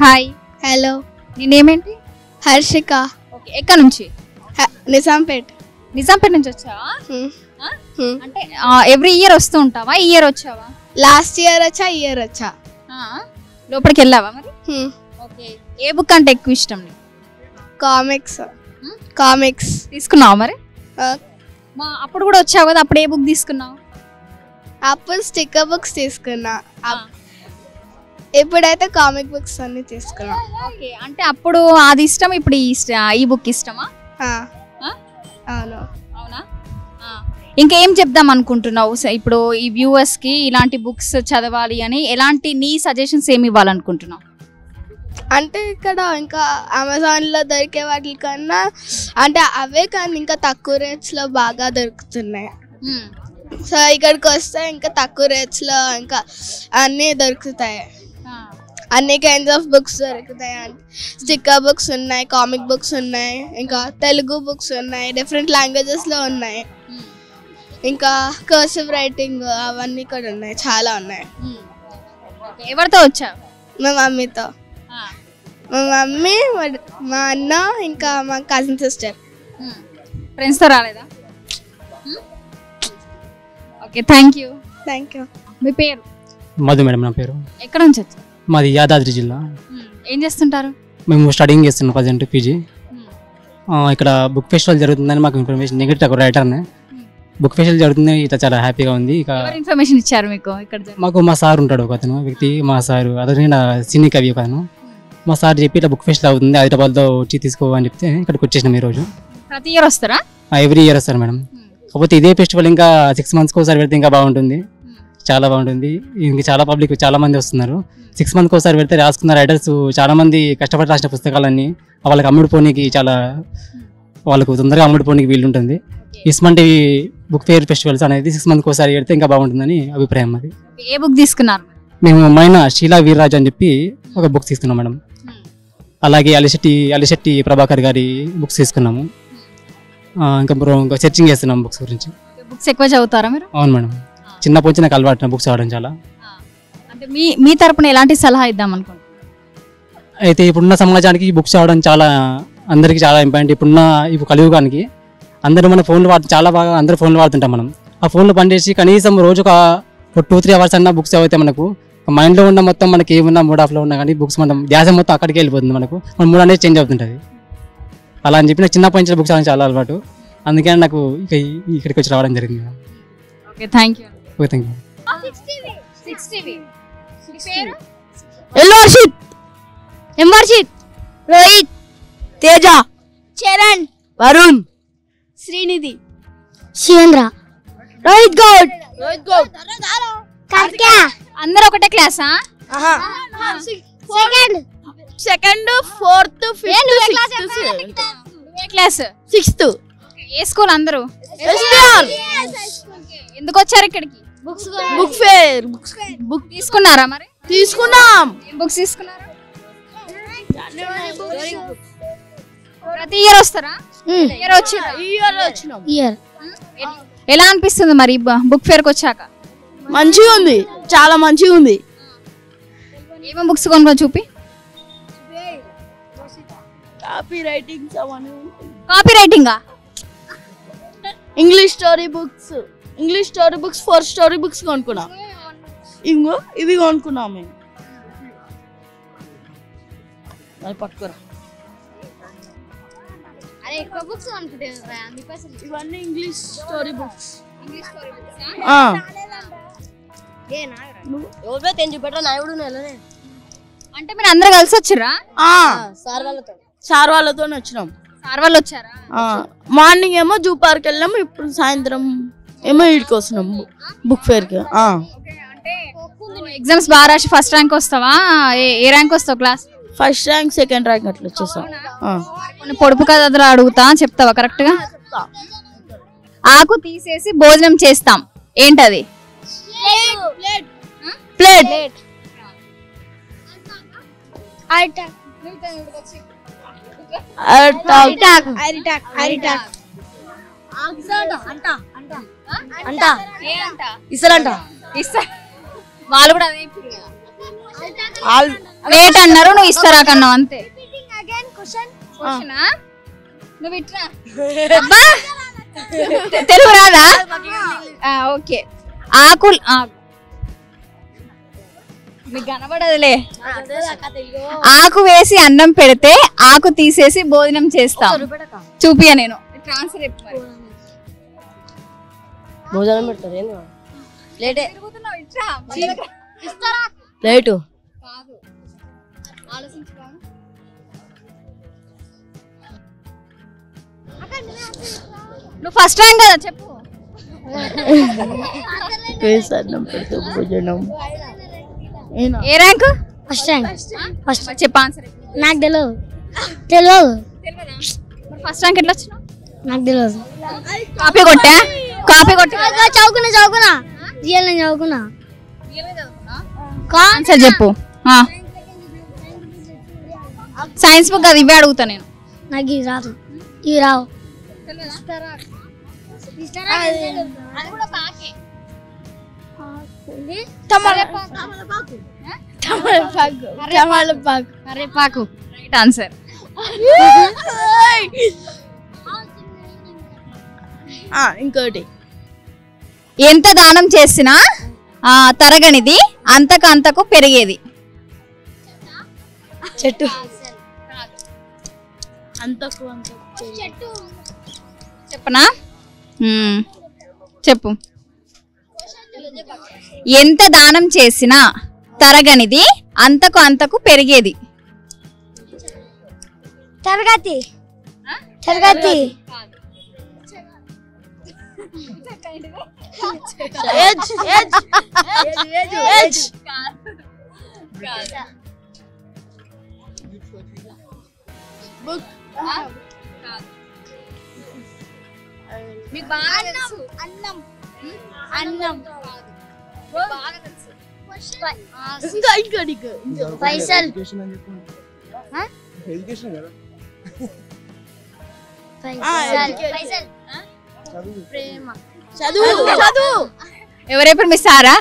Hi. Hello. నీ name ఏంటి? Harshika. Okay, ఎక్కడ నుంచి? నిజాంపేట్. నిజాంపేట నుంచి వచ్చావా? అంటే ఎవ్రీ ఇయర్ వస్తూ ఉంటావా? ఈ ఇయర్ వచ్చావా? లాస్ట్ ఇయర్ వచ్చా, ఈ ఇయర్ వచ్చా. లోపలికి వెళ్ళావా మరి? ఓకే, ఏ బుక్ అంటే ఎక్కువ ఇష్టం నీకు? కామిక్స్. కామిక్స్ తీసుకున్నావా మరి? అప్పుడు కూడా వచ్చావు కదా, అప్పుడు ఏ బుక్ తీసుకున్నావు? అప్పుడు స్టిక్కర్ బుక్స్ తీసుకున్నా, ఇప్పుడైతే కామిక్ బుక్స్ అన్ని తీసుకున్నా. ఓకే, అంటే అప్పుడు అది ఇష్టం, ఇప్పుడు ఈ బుక్ ఇష్టమా? అవును. అవునా? ఇంకేం చెప్దాం అనుకుంటున్నావు ఇప్పుడు ఈ వ్యూవర్స్ కి? ఇలాంటి బుక్స్ చదవాలి అని ఎలాంటి నీ సజెషన్స్ ఏమి ఇవ్వాలనుకుంటున్నావు? అంటే ఇక్కడ ఇంకా అమెజాన్లో దొరికే వాటి కన్నా అంటే అవే కానీ ఇంకా తక్కువ రేట్స్లో బాగా దొరుకుతున్నాయి. సో ఇక్కడికి వస్తే ఇంకా తక్కువ రేట్స్లో ఇంకా అన్నీ దొరుకుతాయి. అన్ని కైండ్స్ ఆఫ్ బుక్స్ దొరుకుతాయి. అంటే స్టిక్కర్ బుక్స్ ఉన్నాయి, కామిక్ బుక్స్ ఉన్నాయి, ఇంకా తెలుగు బుక్స్ ఉన్నాయి, డిఫరెంట్ లాంగ్వేజెస్లో ఉన్నాయి, ఇంకా కర్సివ్ రైటింగ్ అవన్నీ కూడా ఉన్నాయి, చాలా ఉన్నాయి. ఎవరితో వచ్చావు? మా మమ్మీతో. మా మమ్మీ, మా అన్న, ఇంకా మా కజిన్ సిస్టర్. ఫ్రెండ్స్తో రాలేదా? Okay, thank you. మీ పేరు? మధు మేడం నా పేరు. ఎక్కడ నుంచి వచ్చారు? మాది యాదాద్రి జిల్లా. ఏం చేస్తుంటారు? మేము స్టడీయింగ్ చేస్తున్నాం ప్రజెంట్ పీజీ. ఇక్కడ బుక్ ఫెస్టివల్ జరుగుతుందని మాకు ఇన్ఫర్మేషన్, నెగటివ్ ఒక రైటర్నే. బుక్ ఫెస్టివల్ జరుగుతుంది, ఇట్లా చాలా హ్యాపీగా ఉంది. ఇక ఇన్ఫర్మేషన్ ఇచ్చారు మీకు? మాకు మా సార్ ఉంటాడు ఒక అతను వ్యక్తి, మా సారు అతను నా సినీ కవి ఒక అతను. మా సార్ చెప్పి ఇట్లా బుక్ ఫెస్టివల్ అవుతుంది, హైదరాబాద్లో వచ్చి తీసుకో అని చెప్తే ఇక్కడికి వచ్చేసినాం ఈరోజు. ప్రతి ఇయర్ వస్తారా? ఎవ్రీ ఇయర్ వస్తారు మేడం. కాకపోతే ఇదే ఫెస్టివల్ ఇంకా 6 months ఒకసారి పెడితే ఇంకా బాగుంటుంది, చాలా బాగుంటుంది. ఇంక చాలా పబ్లిక్ చాలా మంది వస్తున్నారు. 6 months ఒకసారి పెడితే రాసుకున్న రైటర్స్ చాలా మంది కష్టపడి రాసిన పుస్తకాలన్నీ వాళ్ళకి అమ్ముడుపోనీకి చాలా వాళ్ళకు తొందరగా అమ్ముడుపోనీకి వీలు ఉంటుంది. ఇస్మంటి బుక్ ఫేర్ ఫెస్టివల్స్ అనేది 6 months ఒకసారి పెడితే ఇంకా బాగుంటుందని అభిప్రాయం అది. ఏ బుక్ తీసుకున్నారు? మేము మైనా షీలా వీర్రాజు అని చెప్పి ఒక బుక్ తీసుకున్నాం మేడం. అలాగే అలిశెట్టి ప్రభాకర్ గారి బుక్స్ తీసుకున్నాము. ఇంకా సెర్చింగ్ చేస్తున్నాం బుక్స్ గురించి. బుక్స్ ఎక్కువ చదువుతారా మీరు? అవును మేడం, చిన్నప్పటి నుంచి నాకు అలవాటు బుక్స్ చదవడం చాలా. అంటే మీ తరపున ఎలాంటి సలహా ఇద్దాం అనుకుంటున్నాను? అయితే ఇప్పుడున్న సమాజానికి బుక్స్ చదవడం చాలా అందరికీ చాలా ఇంపార్టెంట్. ఇప్పుడు కలియుగానికి అందరూ మన ఫోన్లు చాలా బాగా అందరూ ఫోన్లు వాడుతుంటాం. మనం ఆ ఫోన్లు పనిచేసి కనీసం రోజు ఒక 2-3 hours అన్నా బుక్స్ చదివితే మనకు మైండ్లో ఉన్న మొత్తం మనకి ఏమున్నా మూడ్ ఆఫ్లో ఉన్నా కానీ బుక్స్ మనం ధ్యాస మొత్తం అక్కడికి వెళ్ళిపోతుంది, మనకు మన మూడ్ అనేది చేంజ్ అవుతుంటుంది. అలా అని చెప్పి నాకు చిన్నప్పటి నుంచి బుక్స్ చదవడం చాలా అలవాటు, అందుకని నాకు ఇక్కడికి వచ్చి రావడం జరిగింది. Okay, thank you. Okay, thank you. Rohit, Teja, Charan, Varun, Srinidhi, Shivendra, Rohit Goud, అందరూ ఒకటే క్లాసా? Second, fourth, fifth, class, sixth. ఏ స్కూల్ అందరూ? ఎందుకు వచ్చారు ఇక్కడికి? Book fair. బుక్ తీసుకున్నారా మరి? తీసుకున్నాం. ఏం బుక్స్ తీసుకున్నారు? ప్రతి ఇయర్ వస్తారా? ఇయర్. ఎలా అనిపిస్తుంది మరి బుక్ ఫేర్కి వచ్చాక? మంచిగా ఉంది, చాలా మంచిగా ఉంది. ఏమేమి బుక్స్ కొనుక్కో చూపి. కాపీ రైటింగా? English story books 4 story books కొనుక్కున్నాం. ఇంకో ఇవి కొనుక్కున్నాం మేము. అది పట్టుకోరా. ఇవన్నీ ఇంగ్లీష్ స్టోరీ బుక్స్. అంటే మీరు అందరు కలిసి వచ్చారా? సార్ వాళ్ళతో వచ్చినాం. సార్ వాళ్ళు వచ్చారా? మార్నింగ్ ఏమో జూ పార్క్ వెళ్ళాం, ఇప్పుడు సాయంత్రం ఏమో ఇక్కడికి వస్తున్నాం బుక్ ఫేర్ కి. ఎగ్జామ్స్ బాగా రాసి ఫస్ట్ ర్యాంక్ వస్తావా? ఏ ర్యాంక్ వస్తావు class? First rank, second rank అట్లా వచ్చేస్తాం. కొన్ని పొడుపు కథలు అడుగుతా, చెప్తావా కరెక్ట్ గా? ఆకు తీసేసి భోజనం చేస్తాం, ఏంటది? ప్లేట్. వాళ్ళు కూడా అదే రేట్ అన్నారు, నువ్వు ఇస్తారా కన్నావు అంతే. క్వశ్చనా? నువ్వు ఇట్రా. అబ్బా, తెలుగు రాదా? ఓకే. ఆకులు మీకు కనబడదులే. ఆకు వేసి అన్నం పెడితే ఆకు తీసేసి భోజనం చేస్తాం. చూపియా నేను ట్రాన్స్ఫర్. భోజనం పెడతారు లేటే నువ్వు ఫస్ట్ ర్యాంక్ కదా చెప్పు. ఏ ర్యాంక్? First rank. ఫస్ట్ చెప్పు ఆన్సర్. నాకు తెలియదు. ఫస్ట్ ర్యాంక్ ఎట్లా వచ్చినావు? నాకు తెలియదు. కాపీ కొట్టా? చదువుకున్నా రియల్ నేను చదువుకున్నా. ఆన్సర్ చెప్పు. సైన్స్ బుక్ అది ఇవే అడుగుతా నేను. నాకు ఇవి రాదు, ఇవి రావు. కరివేపాకు రైట్ ఆన్సర్. ఇంకోటి, ఎంత దానం చేసినా తరగనిది, అంతకు అంతకు పెరిగేది. చెట్టు. చెప్పనా? చెప్పు. ఎంత దానం చేసినా తరగనిది, అంతకు అంతకు పెరిగేది. తరగతి. తరగతి. మీకు బాగా తెలుసు. అన్నం. అన్నం బాగా తెలుసు. పైసల్. ఎవరెప్పుడు మిస్ ఆరా?